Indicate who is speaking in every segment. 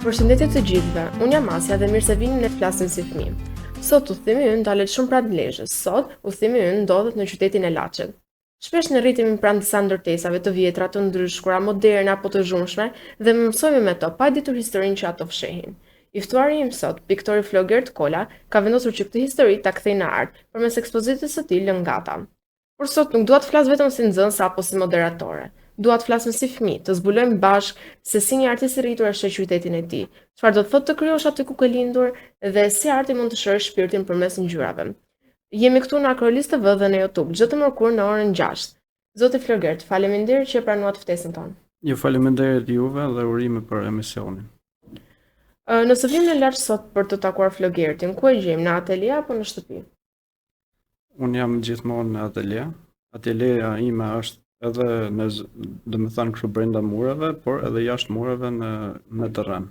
Speaker 1: Përshëndetje të gjithëve, unë jam Asja dhe mirë se vini ne të flasim si fëmijë. Sot udhëtimi ynë dalet shumë pranë Lezhës. Sot udhëtimi ynë ndodhet në qytetin e Laçit. Shpesh ne rritemi pranë disa ndërtesave të vjetra, të ndryshkura, moderne apo të zhurmshme dhe mësojmë me to pa ditur historinë që ato fshehin. I ftuari im sot, piktori Flogert Kola, ka vendosur që këtë histori ta kthejë në art përmes ekspozitës së tij Lëngata. Por sot nuk dua të flas vetëm si nxënëse apo si moderatore. Dua të flasim si fëmijë, të zbulojmë bashkë se si një artist i rritur e sheh qytetin e tij, çfarë do të thotë të krijosh aty ku ke lindur dhe si arti mund të shërojë shpirtin përmes ngjyrave. Jemi këtu në Akrolis TV dhe në YouTube, çdo të mërkurë në orën 6. Zoti Flogert, faleminderit që e pranuat ftesën tonë.
Speaker 2: Ju faleminderit juve dhe urime për emisionin.
Speaker 1: Nëse vim në Laç sot për të takuar Flogertin, ku e gjejmë, në atelje apo në shtëpi?
Speaker 2: Unë jam gjithmonë në atelje. Ateljeja ime është edhe në, do të thënë kështu brenda mureve, por edhe jashtë mureve në terren.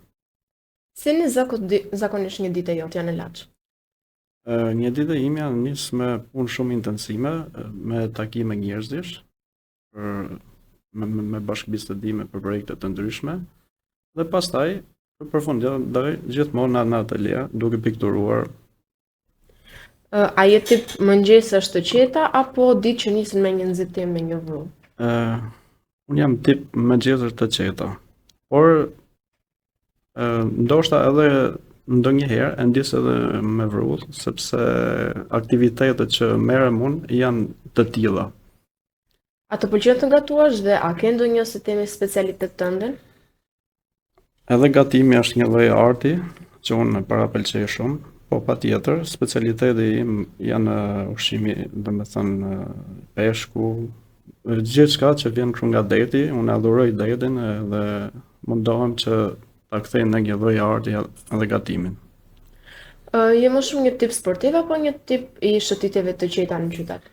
Speaker 1: Si një zakonisht një ditë jote janë në Laç?
Speaker 2: Një ditë ime nis me punë shumë intensive, me takime njerëzish, me bashkëbisedime për projekte të ndryshme, dhe pastaj përfundoj gjithmonë në atelje, duke pikturuar.
Speaker 1: A je tip mëngjesësh të qeta apo ditë që nisin me një nxitim me një vrull?
Speaker 2: Unë jam tip mëngjesësh të qeta, por ndoshta edhe ndonjëherë e ndjes edhe me vrull, sepse aktivitetet që merrem unë janë të tilla.
Speaker 1: A të pëlqen të gatuash dhe a ke ndonjë si themi specialitet tënde?
Speaker 2: Edhe gatimi është një lloj arti që unë parapëlqej shumë, po patjetër specialiteti im janë ushqimi, domethënë peshku, gjithçka që vjen kështu nga deti, unë adhuroj detin dhe mundohem që ta kthej në një lloj arti edhe gatimin.
Speaker 1: Je më shumë një tip sportiv apo një tip i shëtitjeve të qeta në qytet?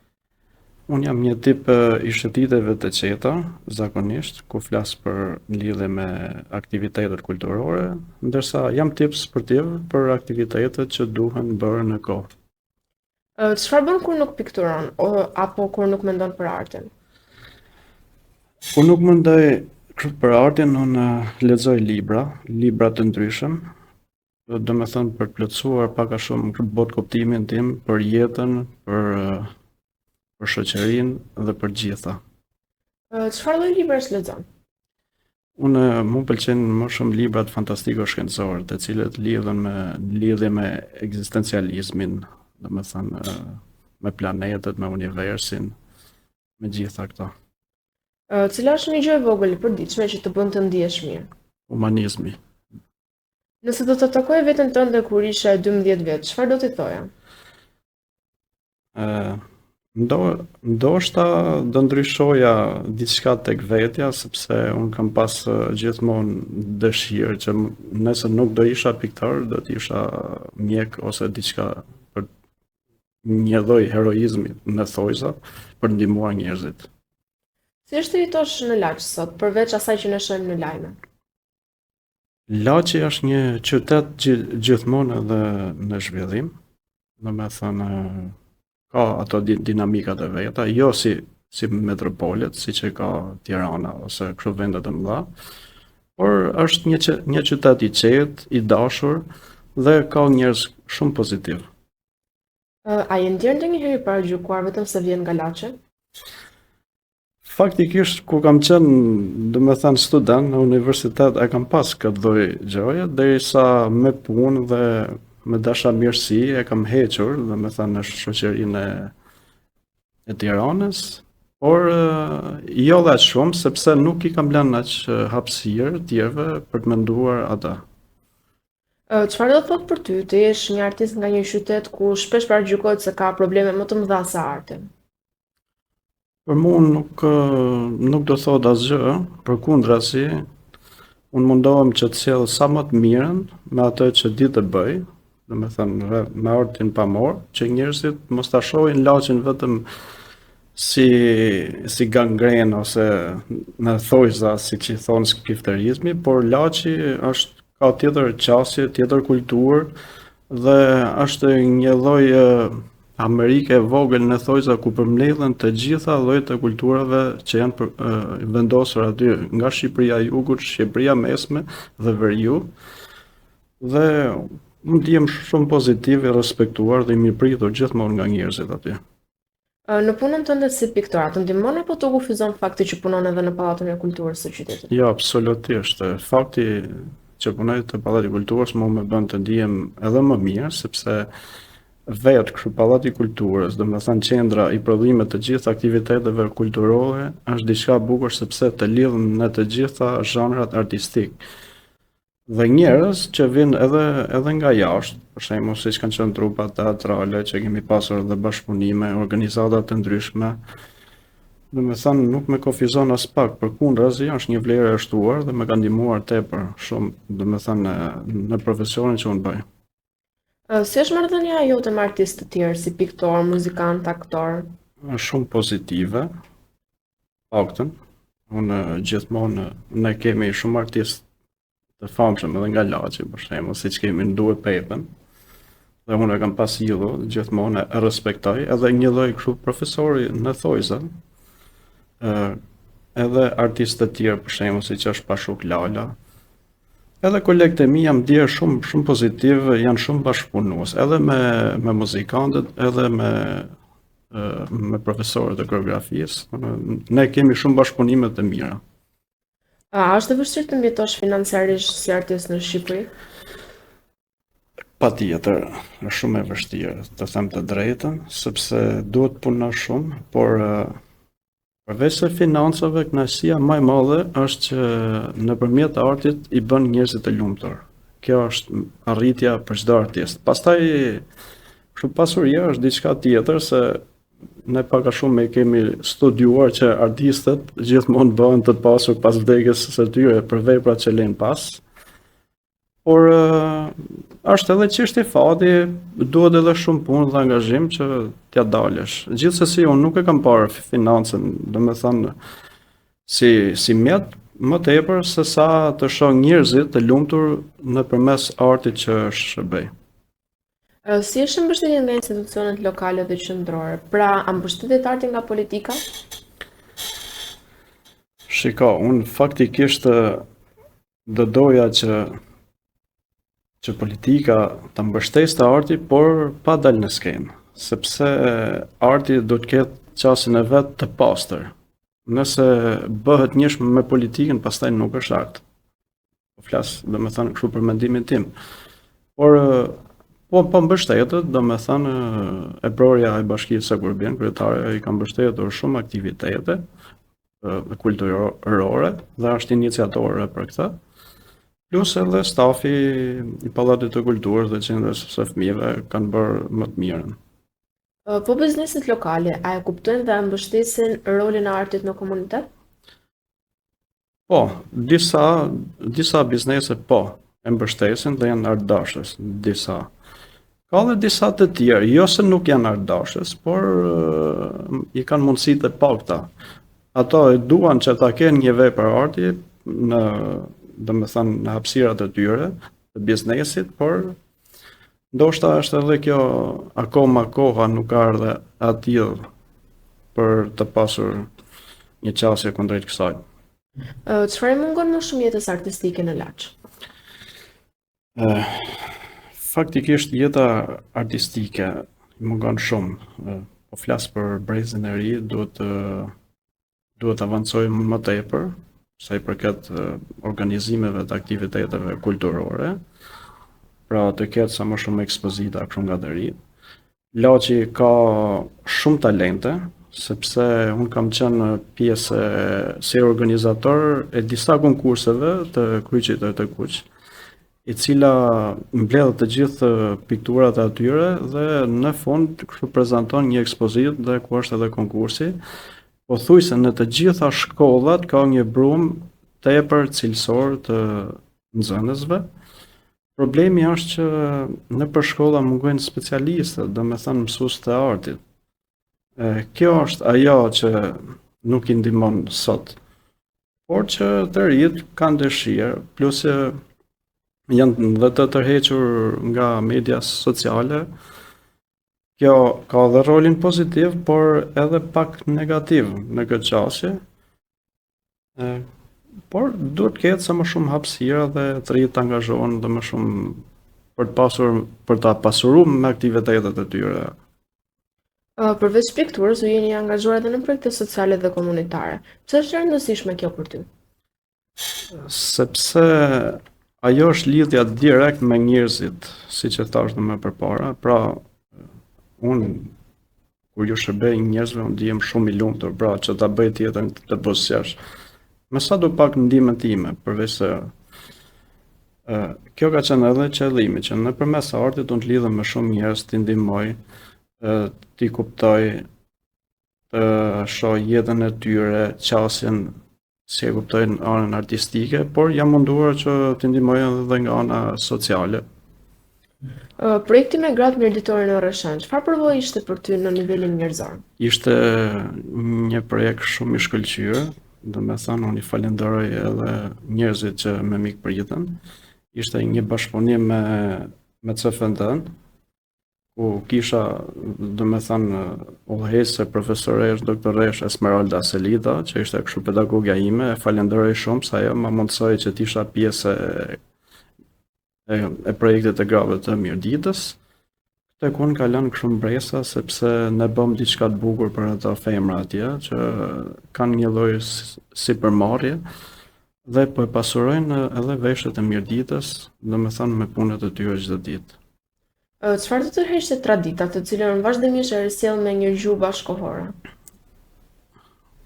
Speaker 2: Unë jam një tip i shëtitjeve të qeta, zakonisht, ku flas për lidhje me aktivitetet kulturore, ndërsa jam tip sportiv për aktivitetet që duhen bërë në kohë.
Speaker 1: Çfarë bën kur nuk pikturon apo kur nuk mendon për artin?
Speaker 2: Kur nuk mendoj për artin, unë lexoj libra të ndryshëm, do me thënë për të plotësuar pak a shumë botë kuptimin tim për jetën, për shoqërinë dhe për gjitha.
Speaker 1: Çfarë lloj librash lexon?
Speaker 2: Unë më pëlqen më shumë librat fantastiko-shkencore, të cilët lidhe me ekzistencializmin, domethënë me planetet, me universin, me gjitha këto.
Speaker 1: Cila është një gjë e vogël e përditshme që të bën të ndihesh mirë?
Speaker 2: Humanizmi.
Speaker 1: Nëse do të takoje veten tënde kur ishe 12 vjeç, çfarë do t'i thoja?
Speaker 2: Ndoshta do ndryshoja diçka tek vetja, sepse unë kam pas gjithmonë dëshirë që nëse nuk do isha piktor, do të isha mjek ose diçka për një lloj heroizmi në thojza për ndihmuar njerëzit.
Speaker 1: Si është të jetosh në Laç sot, përveç asaj që ne shohim në lajme?
Speaker 2: Laçi është një qytet gjithmonë edhe në zhvillim, domethënë ka ato dinamikat e veta, jo si metropolet, siç e ka Tirana ose kështu vende të mëdha, por është një qytet i qetë, i dashur dhe ka njerëz shumë pozitiv.
Speaker 1: A je ndjer ndonjëherë i paragjykuar vetëm se vjen nga Laçi?
Speaker 2: Faktikisht, kur kam qenë, domethënë student në universitet, e kam pas këtë lloj gjëje, derisa me punë dhe me dashamirësi e kam hequr, domethënë në shoqërinë e Tiranës, por jo dhe shumë, sepse nuk i kam lënë aq hapësirë tjerëve për të menduar ata.
Speaker 1: Çfarë do të thotë për ty të jesh një artist nga një qytet ku shpesh paragjykohet se ka probleme më të mëdha se arti?
Speaker 2: Për mua nuk do thot asgjë, përkundrazi, unë mundohem që të sjell sa më të mirën me atë që di të bëj, domethënë me artin pamor, që njerëzit mos ta shohin Laçin vetëm si gangren ose në thojza, siç i thon skifterizmi, por Laçi ka tjetër qasje, tjetër kulturë dhe është një lloj Amerike e vogël në thojza ku përmbledhen të gjitha llojet e kulturave që janë vendosur aty nga Shqipëria e Jugut, Shqipëria Mesme dhe Veriu. Dhe unë ndihem shumë pozitiv, i respektuar dhe i mirëpritur gjithmonë nga njerëzit aty.
Speaker 1: Në punën tënde si piktor, të ndihmon apo të kufizon fakti që punon edhe në Pallatin e Kulturës së qytetit?
Speaker 2: Jo, absolutisht. Fakti që punoj te Pallati i Kulturës më bën të ndihem edhe më mirë, sepse vetë kështu Pallati i Kulturës, domethënë qendra i prodhimit të gjithë aktiviteteve kulturore, është diçka e bukur sepse të lidhën në të gjitha zhanrat artistik. Dhe njerëz që vinë edhe nga jashtë, për shembull siç kanë qenë trupa teatrale që kemi pasur edhe bashkëpunime, organizata të ndryshme. Domethënë nuk më kufizon as pak, përkundrazi është një vlerë e shtuar dhe më ka ndihmuar tepër shumë, domethënë në profesionin që unë bëj.
Speaker 1: Si është marrëdhënia jote me artistë të tjerë, si piktor, muzikant, aktor?
Speaker 2: Është shumë pozitive, paktën. Unë gjithmonë ne kemi shumë artistë të famshëm edhe nga Laçi, për shembull, siç kemi në Duhe Pepën. Dhe unë e kam pas idhull, gjithmonë e respektoj, edhe një lloj kështu profesori në Thojza, edhe artistë të tjerë, për shembull, siç është Pashuk Lala. Edhe kolegët e mi jam ndjer shumë pozitiv, janë shumë bashkëpunues, edhe me muzikantët, edhe me profesorët e koreografisë. Ne kemi shumë bashkëpunime të mira.
Speaker 1: A është e vështirë të mjetosh financiarisht si artist në Shqipëri?
Speaker 2: Patjetër, është shumë e vështirë, të them të drejtën, sepse duhet punosh shumë, por përveç se financave, kënaqësia më e madhe është që nëpërmjet artit i bën njerëzit të lumtur. Kjo është arritja për çdo artist. Pastaj, kështu pasuria është diçka tjetër se ne pak a shumë kemi studiuar që artistët gjithmonë bëhen të pasur pas vdekjes së tyre për veprat që lejnë pas. Por është edhe çështje fati, duhet edhe shumë punë dhe angazhim që t'ja dalësh. Gjithsesi unë nuk e kam parë financën, domethënë si mjet më tepër se sa të shoh njerëzit të lumtur nëpërmes artit që shërbej.
Speaker 1: Si është mbështetja nga institucionet lokale dhe qendrore? Pra, a mbështetet arti nga politika?
Speaker 2: Shiko, unë faktikisht do doja që politika të mbështeste arti, por pa dalë në skenë, sepse arti do të ketë qasjen e vet të pastër. Nëse bëhet njëshme me politikën, pastaj nuk është art. Po flas, domethënë kështu për mendimin tim. Por po mbështetet, domethënë e prorja e bashkisë së Kurbin, kryetare i ka mbështetur shumë aktivitete kulturore dhe është iniciatore për këtë. Plus edhe stafi i Pallatit të Kulturës dhe qendrës së fëmijëve kanë bërë më të mirën.
Speaker 1: Po bizneset lokale, a e kuptojnë dhe mbështesin rolin e artit në komunitet?
Speaker 2: Po, disa biznese po e mbështesin dhe janë artdashës, disa. Ka dhe disa të tjerë, jo se nuk janë artdashës, por i kanë mundësitë e pakta. Ato e duan që ta kenë një vepër arti domethënë në hapësirat e tyre të biznesit, por ndoshta është edhe kjo akoma koha nuk ka ardhe atill për të pasur një qasje kundrejt kësaj.
Speaker 1: Çfarë mungon më shumë jetës artistike në Laç?
Speaker 2: Faktikisht jeta artistike mungon shumë. Po flas për brezin e ri, duhet avancojmë më tepër sa i përket organizimeve të aktiviteteve kulturore. Pra të ketë sa më shumë ekspozita kështu nga të rinjt. Laçi ka shumë talente, sepse unë kam qenë pjesë si organizator e disa konkurseve të Kryqit të Kuq, i cila mbledh të gjithë pikturat e atyre dhe në fund kështu prezanton një ekspozitë dhe ku është edhe konkursi. Pothuajse në të gjitha shkollat ka një brumë tepër cilësor të nxënësve. Problemi është që nëpër shkolla mungojnë specialistë, domethënë mësues të artit. Kjo është ajo që nuk i ndihmon sot, por që të rinjt kanë dëshirë, plus janë dhe të tërhequr nga media sociale. Kjo ka dhe rolin pozitiv, por edhe pak negativ në këtë qasje. Por duhet ketë sa më shumë hapësira dhe të rinjt të angazhohen dhe më shumë për ta pasuruar me aktivitetet e tyre.
Speaker 1: Përveç pikturës, ju jeni angazhuar edhe në projekte sociale dhe komunitare. Pse është e rëndësishme kjo për ty?
Speaker 2: Sepse ajo është lidhja direkt me njerëzit, siç e thash më përpara. Pra, unë kur ju shërbej njerëzve, unë ndihem shumë i lumtur, pra që ta bëj tjetër të buzëqash. Me sa do pak ndihmën time, përveç se kjo ka qenë edhe qëllimi, që nëpërmes artit unë të lidhem me shumë njerëz, t'i ndihmoj, t'i kuptoj, të shoh jetën e tyre, qasjen si e kuptojnë anën artistike, por jam munduar që t'i ndihmoj edhe nga ana sociale.
Speaker 1: Projekti me gratë mirditore në Rreshan, çfarë përvojë ishte për ty në nivelin njerëzor?
Speaker 2: Ishte një projekt shumë i shkëlqyer, domethënë unë i falenderoj edhe njerëzit që me mik përjetën. Ishte një bashkëpunim me CFND-n, ku kisha, domethënë, udhëheqëse profesoresh doktoresh Esmeralda Selida, që ishte kështu pedagogja ime, e falenderoj shumë se ajo më mundsoi që të isha pjesë e projektit të grave të Mirditës. Tek unë ka lënë kështu mbresa sepse ne bëm diçka të bukur për ato femra atje që kanë një lloj sipërmarrje dhe po e pasurojnë edhe veshjet e Mirditës, domethënë me punët e tyre çdo ditë.
Speaker 1: Çfarë do të tërheqësh tradita të cilën vazhdimisht e risjell me një gjuhë bashkëkohore?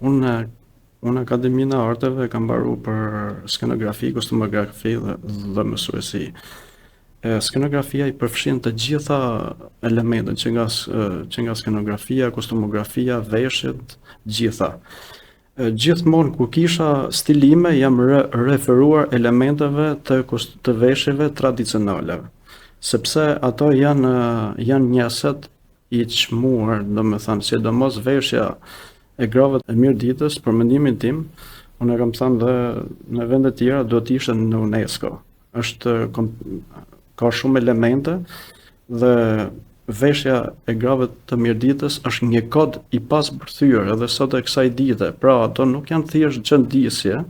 Speaker 2: Unë Akademinë e Arteve kam mbaruar për skenografi, kostumografi dhe mësuesi. Skenografia i përfshin të gjitha elementet që nga skenografia, kostumografia, veshjet, gjitha. Gjithmonë kur kisha stilime jam referuar elementeve të veshjeve tradicionale, sepse ato janë një aset i çmuar, domethënë, sidomos veshja e grave të Mirditës, për mendimin tim, unë e kam thënë dhe në vende të tjera do të ishte në UNESCO. Ka shumë elemente dhe veshja e grave të Mirditës është një kod i pasbërthyer edhe sot e kësaj dite. Pra ato nuk janë thjesht gjendisje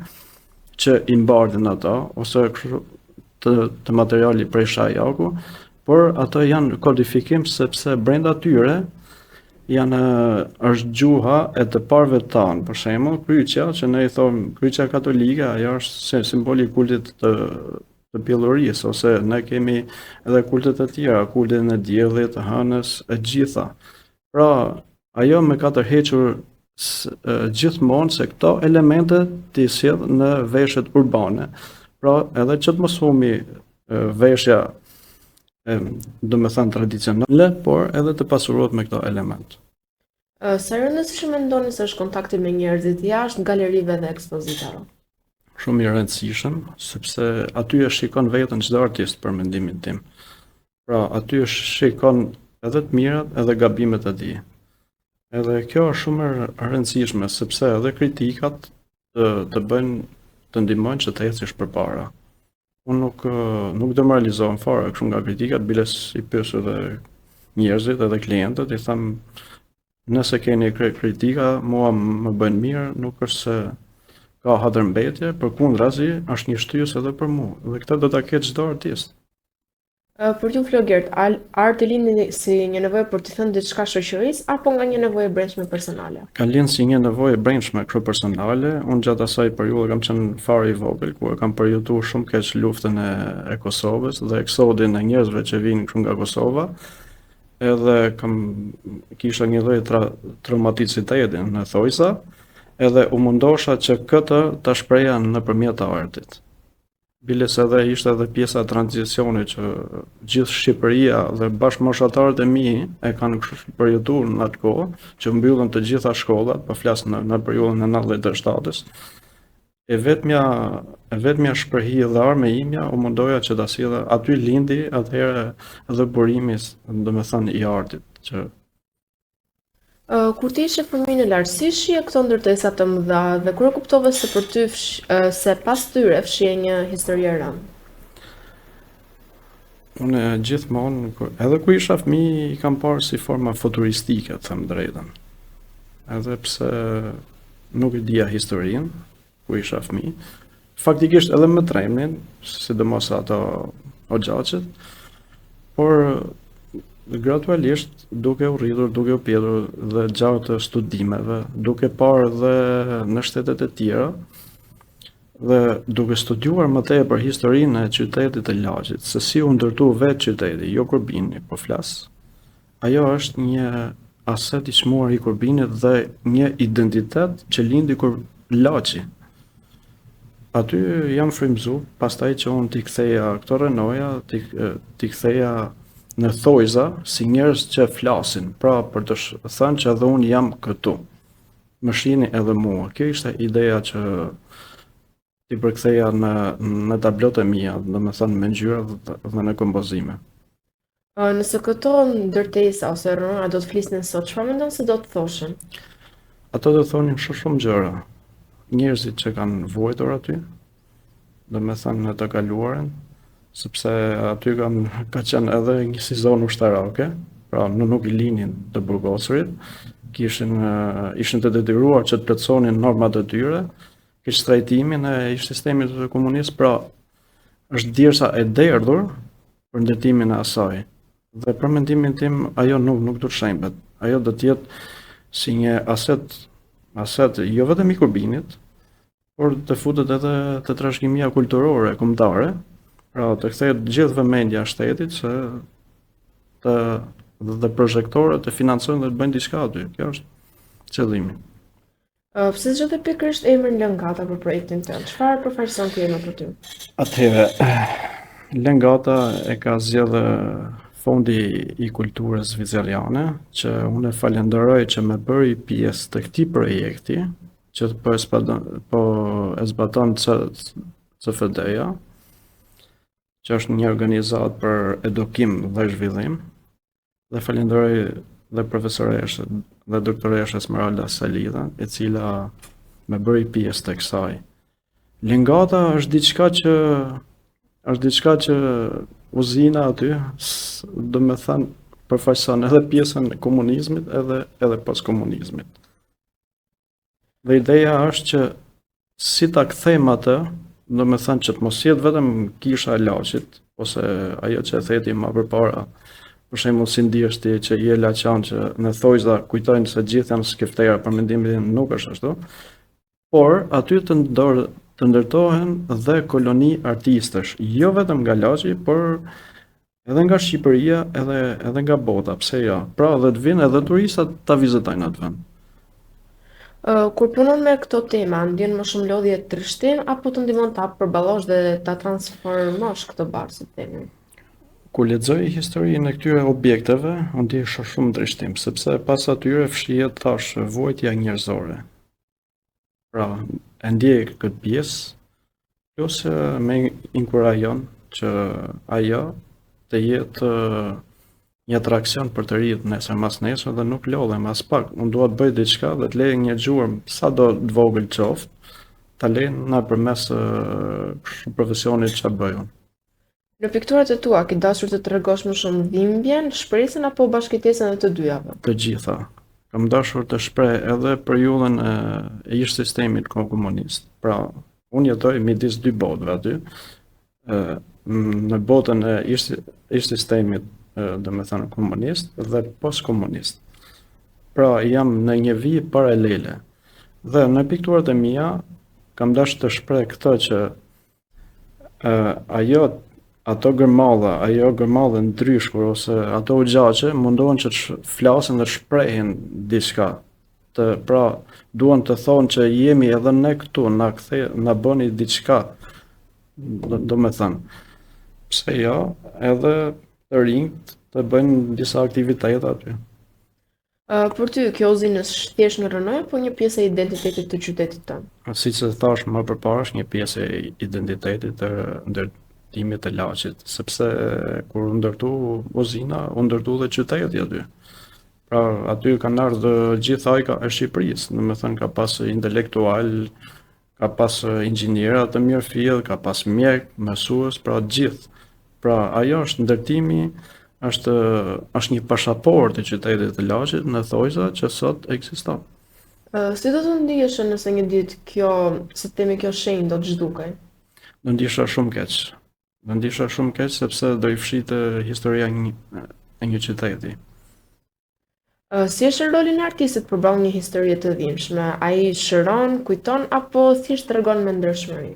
Speaker 2: që i mbardhin ato ose të materiali prej shajaku, por ato janë kodifikim sepse brenda tyre është gjuha e të parëve tanë. Për shembull, kryqja, që ne i thonë kryqja katolike, ajo është simboli i kultit të pjellurisë, ose ne kemi edhe kultet e tjera, kultin e diellit, të hënës, e gjitha. Pra, ajo me ka tërhequr gjithmonë se këto elemente t'i sjell në veshjet urbane. Pra, edhe që të mos humi veshja domethënë tradicionale, por edhe të pasurohet me këto element.
Speaker 1: Sa rëndësishëm mendoni se është kontakti me njerëzit jashtë galerive dhe ekspozitave?
Speaker 2: Shumë i rëndësishëm, sepse aty e shikon veten çdo artist për mendimin tim. Pra, aty e shikon edhe të mirat edhe gabimet e tij. Edhe kjo është shumë e rëndësishme, sepse edhe kritikat të bëjnë të ndihmojnë që të ecësh përpara. Unë nuk demoralizohem fare kështu nga kritikat, biles i pyes edhe njerëzit edhe klientët, i them nëse keni kritika, mua më bën mirë, nuk është se ka hatërmbetje, përkundrazi është një shtyjës edhe për mua, dhe këtë do ta ketë çdo artist.
Speaker 1: Për ju Flogert, arti lindi si një nevojë për të thënë diçka shoqërisë apo nga një nevojë brendshme personale?
Speaker 2: Ka lind si një nevojë brendshme kështu personale. Unë gjatë asaj periudhe kam qenë fare i vogël, ku e kam përjetuar shumë keq luftën e Kosovës dhe eksodin e njerëzve që vinë kështu nga Kosova. Edhe kisha një lloj traumaticiteti në thojsa, edhe u mundosha që këtë ta shpreha nëpërmjet artit. Biles edhe ishte edhe pjesa e tranzicionit që gjithë Shqipëria dhe bashkëmoshatarët e mi e kanë përjetuar në atë kohë, që mbyllën të gjitha shkollat, po flas në periudhën e 97-s. E vetmja shprehje dhe arme imja u mundoja që ta sillja, aty lindi atëherë edhe burimi, domethënë i artit, që
Speaker 1: Kur ti ishe fëmijë në lartësi, shije këto ndërtesa të mëdha dhe kur e kuptove se për ty se pas tyre fshihej një histori e rëndë?
Speaker 2: Unë gjithmonë, edhe kur isha fëmijë, i kam parë si forma futuristike, të them drejtën. Edhe pse nuk e dija historinë kur isha fëmijë. Faktikisht edhe me tremnin, sidomos ato hoxhaçet, por gradualisht duke u rritur, duke u pjetur dhe gjatë të studimeve, duke parë dhe në shtetet e tjera, dhe duke studiuar më tepër historinë e qytetit të Laçit, se si u ndërtu vetë qyteti, jo Kurbini, po flas. Ajo është një aset i çmuar i Kurbinit dhe një identitet që lindi kur Laçi. Aty jam frymzu, pastaj që unë t'i ktheja këto renoja, t'i ktheja në thojza si njerëz që flasin, pra për të thënë që edhe unë jam këtu. Më shihni edhe mua. Kjo ishte ideja që t'i përktheja në tablot e mia, domethënë me ngjyra dhe në kompozime.
Speaker 1: Nëse këto ndërtesa ose rënora do të flisnin sot, çfarë mendon se do të thoshin?
Speaker 2: Ato do thonin shumë gjëra. Njerëzit që kanë vuajtur aty, domethënë në të kaluarën, sepse aty ka qenë edhe një sezon ushtarake, pra nuk i linin të burgosurit, ishin të detyruar që të plotësonin normat e tyre, keq trajtimin e sistemit komunist, pra është dirsa e derdhur për ndërtimin e asaj. Dhe për mendimin tim ajo nuk do të shembet. Ajo do të jetë si një aset jo vetëm i Kurbinit, por të futet edhe të trashëgimia kulturore, kombëtare, pra të kthehet gjithë vëmendja e shtetit se dhe projektorët të financojnë dhe të bëjnë diçka aty. Kjo është qëllimi.
Speaker 1: Pse zgjedhë pikërisht emrin Lëngata për projektin tënd? Çfarë përfaqëson ky emër për ty?
Speaker 2: Atëherë, Lëngata e ka zgjedhë Fondi i Kulturës Zviceriane, që unë e falenderoj që më bëri pjesë të këtij projekti, që po e zbaton CFD-ja, që është një organizatë për edukim dhe zhvillim, dhe falenderoj dhe profesoreshën dhe doktoreshën Esmeralda Salida, e cila më bëri pjesë të kësaj. Lëngata është diçka që uzina aty, do me thënë, përfaqëson edhe pjesën e komunizmit edhe post-komunizmit. Dhe ideja është që si ta kthejmë atë, do me thënë që të mos jetë vetëm kisha e Laçit, ose ajo që e theti më përpara, për shembull si ndihesh ti që je laçan që në thojza kujtojnë se gjithë janë skefteja, për mendimin nuk është ashtu, por aty të ndërtohen dhe koloni artistësh, jo vetëm nga Laçi, por edhe nga Shqipëria, edhe nga bota, pse jo. Pra dhe të vinë edhe turistat ta vizitojnë atë vend.
Speaker 1: Kur punon me këto tema, ndjen më shumë lodhje trishtim apo të ndihmon ta përballosh dhe ta transformosh këtë barë, si themi?
Speaker 2: Kur lexoj historinë e këtyre objekteve, unë ndjej shumë trishtim, sepse pas atyre fshihet thash vuajtja njerëzore. Pra, e ndjej këtë pjesë, plus me inkurajon që ajo të jetë një atraksion për të rinjtë nesër mas nesër dhe nuk lodhem as pak. Unë dua të bëj diçka dhe të lej një gjurmë sado të vogël qoftë, ta lej nëpërmes profesionit që bëj unë.
Speaker 1: Në pikturat e tua, ke dashur të tregosh më shumë dhimbjen, shpresën apo bashkëtesën e të dyjave?
Speaker 2: Të gjitha. Kam dashur të shpreh edhe periudhën e ish sistemit komunist. Pra, unë jetoj midis dy botëve aty, në botën e ish sistemit, do me thënë komunist dhe post-komunist. Pra, jam në një vijë paralele. Dhe në pikturat e mia kam dashur të shpreh këtë që ato gërmalla ndryshkur ose ato ugjaqe mundohen që të flasin dhe të shprehin diçka. Pra, duan të thonë që jemi edhe ne këtu, na bëni diçka, do me thënë. Pse jo, edhe të rinjt të bëjnë disa aktivitete aty.
Speaker 1: Për ty, kjo uzinë është thjesht një rënoj apo një pjesë e identitetit të qytetit tënd?
Speaker 2: Siç e thash më përpara, është një pjesë e identitetit të ndërtimit të Laçit, sepse kur u ndërtu uzina, u ndërtu dhe qyteti aty. Pra, aty kanë ardhur gjithë ajka e Shqipërisë, domethënë ka pas intelektual, ka pas inxhiniera të mirë fillë, ka pas mjek, mësues, pra gjithë. Pra, ajo është ndërtimi, është një pasaportë e qytetit të Laçit në thojza që sot ekziston.
Speaker 1: Si do të ndihesh nëse një ditë kjo shenjë do të zhdukej?
Speaker 2: Do ndihesha shumë keq. Do ndisha shumë keq sepse do i fshite historia e një qyteti.
Speaker 1: Si është rolin e artistit përballë një historie të dhimbshme? Ai shëron, kujton apo thjesht tregon me ndershmëri?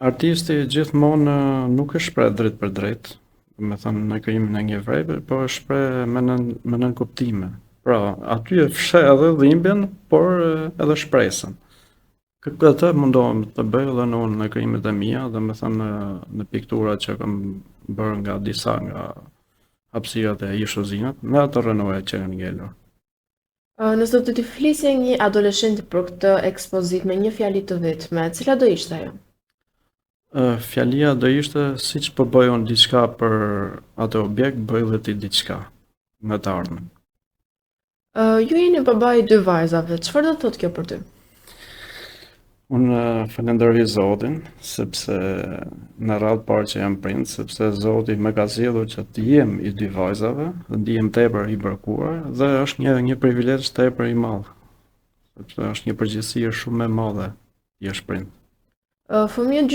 Speaker 2: Artisti gjithmonë nuk e shpreh drejt për drejt, do me thënë në krijimin e një vepre, po e shpreh me nën kuptime. Pra, aty e fsheh edhe dhimbjen, por edhe shpresën. Këtë mundohem të bëj edhe në krijimet e mia, dhe me thënë në pikturat që kam bërë nga disa nga hapësirat e Ishozinat, me ato rënoja që janë ngelur.
Speaker 1: Nëse do t'i flisje një adoleshenti për këtë ekspozit me një fjali të vetme, cila do ishte ajo?
Speaker 2: Fjalia do ishte siç po bëj unë diçka për atë objekt, bëj edhe ti diçka me të ardhmen.
Speaker 1: Ju jeni baba i dy vajzave, çfarë do thotë kjo për ty?
Speaker 2: Unë falenderoj Zotin, sepse në radhë parë që jam prind, sepse Zoti më ka sjellur që të jem i dy vajzave, dhe ndihem tepër i bërkuar, dhe është një privilegj tepër i madh, sepse është një përgjegjësi shumë e madhe të jesh prind.
Speaker 1: Fëmijët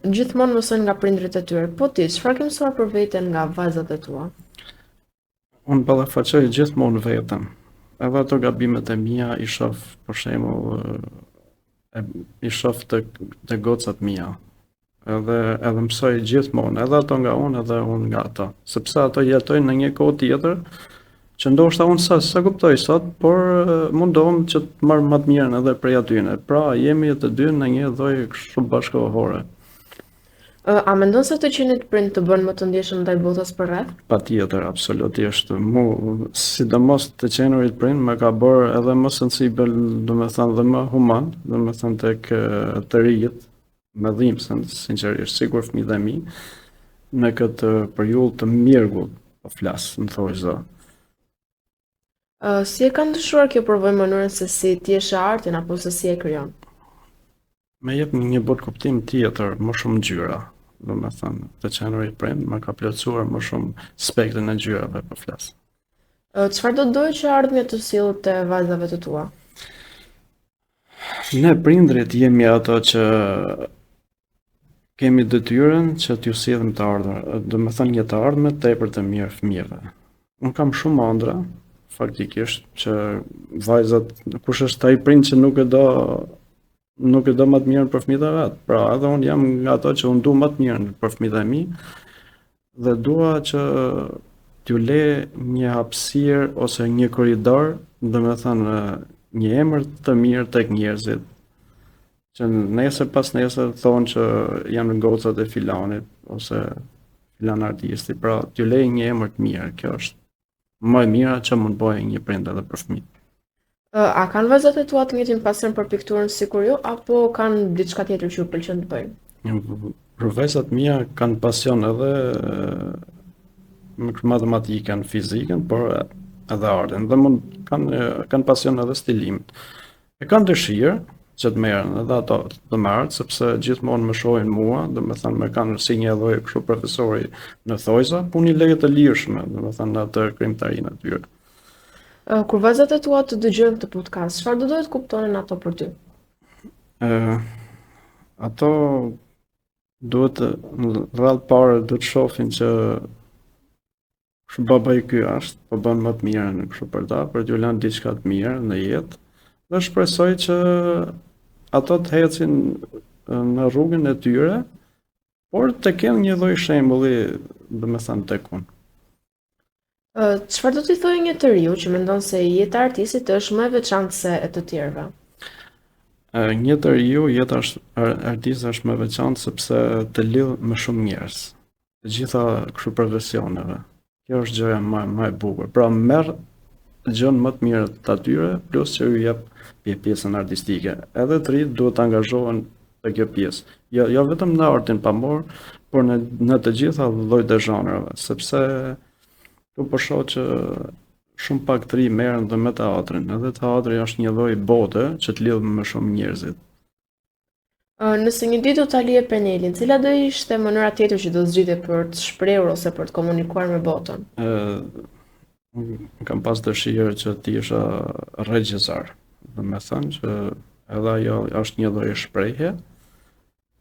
Speaker 1: gjithmonë mësojnë nga prindrit e tyre, po ti, çfarë ke mësuar për veten nga vajzat e tua?
Speaker 2: Unë ballafaqoj gjithmonë veten. Edhe ato gabimet e mia i shoh, për shembull, i shoh të gocat mia. Edhe mësoj gjithmonë, edhe ato nga unë, edhe unë nga ato. Sepse ato jetojnë në një kohë tjetër, që ndoshta unë sa kuptoj sot, por mundohem që të marr më të mirën edhe prej atyne. Pra, jemi të dy në një lloj kështu bashkëkohore.
Speaker 1: A mendon se të qenit prind të bën më të ndjeshëm ndaj botës përreth?
Speaker 2: Patjetër, absolutisht. Sidomos të qenurit prind më ka bërë edhe më sensibël, domethënë dhe më human, domethënë tek të rinjt, me dhimbje, sinqerisht, sikur fëmijët e mi, në këtë periudhë të mirgull, po flas, më thoj zë.
Speaker 1: Si e ka ndryshuar kjo përvojë mënyrën se si ti e sheh artin apo se si e krijon?
Speaker 2: Me jep një bot kuptim tjetër, më shumë ngjyra. Domethënë, të qenurit prind më ka plotësuar më shumë spektrin e ngjyrave, po flas.
Speaker 1: Çfarë do doje që ardhmja të sjellë te vajzave të tua?
Speaker 2: Ne prindrit jemi ato që kemi detyrën që t'ju sjellim të ardhmën, domethënë një të ardhme tepër të mirë fëmijëve. Unë kam shumë ëndra, faktikisht, që vajzat, kush është ai prind që nuk e do më të mirën për fëmijët e vet. Pra, edhe unë jam nga ato që unë du më të mirën për fëmijët e mi, dhe dua që t'ju le një hapësirë ose një korridor, domethënë një emër të mirë tek njerëzit, që nesër pas nesër thonë që janë gocat e filanit ose filan artisti. Pra, t'ju le një emër të mirë, kjo është më e mira që mund bëjë një prind edhe për fëmijët.
Speaker 1: A kanë vajzat e tua të njëjtin pasion për pikturën sikur ju, apo kanë diçka tjetër që ju pëlqen të bëjnë?
Speaker 2: Vajzat mia kanë pasion edhe në matematikën, fizikën, por edhe artin, dhe kanë pasion edhe stilimin. E kanë dëshirë që të merren edhe ato të marrë, sepse gjithmonë më shohin mua, domethënë më kanë si një lloj kështu profesori në thojza, puni leje të lirshme, domethënë në atë krimtarinë e tyre.
Speaker 1: Kur vajzat e tua të dëgjojnë këtë podcast, çfarë do doje të kuptonin ato për ty?
Speaker 2: Ato duhet rrallë parë duhet shohin që kështu babai ky është, po bën më të mirën kështu për ta, për t'ju lënë diçka të mirë në jetë, dhe shpresoj që ato të ecin në rrugën e tyre, por të kenë një lloj shembulli, domethënë tek unë.
Speaker 1: Çfarë do t'i thojë një të riu që mendon se jeta e artistit është më e veçantë se e të tjerëve?
Speaker 2: Një të riu, jeta e artistit është më e veçantë sepse të lidh me shumë njerëz, të gjitha kështu profesioneve. Kjo është gjëja më e bukur. Pra, merr gjën më të mirë të atyre, plus që ju jep pjesën artistike. Edhe të rinjt duhet të angazhohen te kjo pjesë. Jo vetëm në artin pamor, por në të gjitha llojet e zhanreve, sepse tu po shoh që shumë pak të rinj merren dhe me teatrin. Edhe teatri është një lloj bote që të lidh me shumë njerëzit.
Speaker 1: Nëse një ditë do ta lije penelin, cila do ishte mënyra tjetër që do zgjidhje për të shprehur ose për të komunikuar me botën?
Speaker 2: Kam pas dëshirë që të isha regjisor. Domethënë që edhe ajo është një lloj shprehje,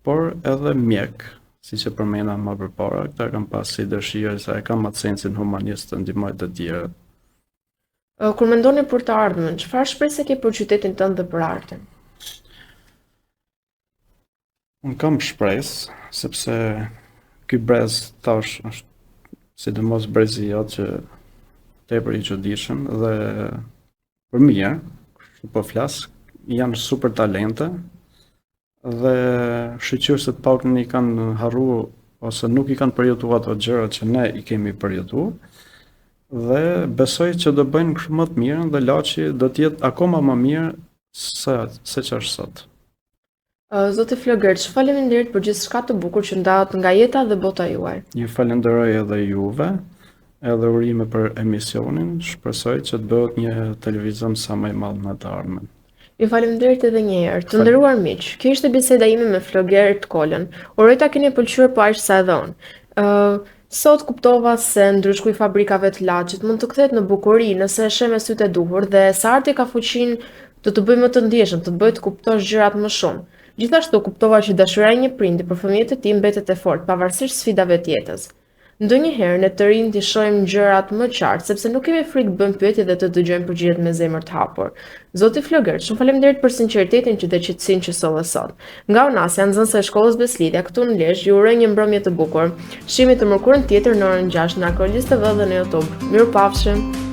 Speaker 2: por edhe mjek. siç e përmenda më përpara, këta kanë pas si dëshirë se e kanë atë sensin humanist të ndihmojnë të tjerët.
Speaker 1: Kur mendoni për të ardhmen, çfarë shpresë ke për qytetin tënd dhe për artin?
Speaker 2: Unë kam shpresë, sepse ky brez tash është sidomos brezi jot që tepër i çuditshëm dhe për mirë, kështu po flas, janë super talente dhe shoqëruesit paktën i kanë harruar ose nuk i kanë përjetuar ato gjërat që ne i kemi përjetuar dhe besoj që do bëjnë kështu më të mirën dhe Laçi do të jetë akoma më mirë se ç'është sot.
Speaker 1: Zoti Flogert, faleminderit për gjithçka të bukur që ndahet nga jeta dhe bota juaj.
Speaker 2: Ju falenderoj edhe juve, edhe urime për emisionin, shpresoj që të bëhet një televizion sa më i madh në të ardhmen.
Speaker 1: Ju faleminderit edhe një herë. Të nderuar miq, kjo ishte biseda ime me Flogert Kolën. Uroj ta keni pëlqyer po aq sa edhe unë. Sot kuptova se ndryshkuj fabrikave të Laçit mund të kthehet në bukuri nëse e sheh me sytë e duhur dhe se arti ka fuqinë do të bëjë më të ndjeshëm, të të bëjë të kuptosh gjërat më shumë. Gjithashtu kuptova që dashuria e një prindi për fëmijët e tij mbetet e fortë pavarësisht sfidave të jetës. Ndonjëherë ne të rinjt i shohim gjërat më qartë sepse nuk kemi frikë të bëjmë pyetje dhe të dëgjojmë përgjigjet me zemër të hapur. Zoti Flogert, shumë faleminderit për sinqeritetin dhe qetësinë që solle sot. Nga Onasja, nxënëse e shkollës Beslidja këtu në Lezhë, ju uroj një mbrëmje të bukur. Shihemi të mërkurën tjetër në orën 6 në Akrolis TV dhe në YouTube. Mirupafshim.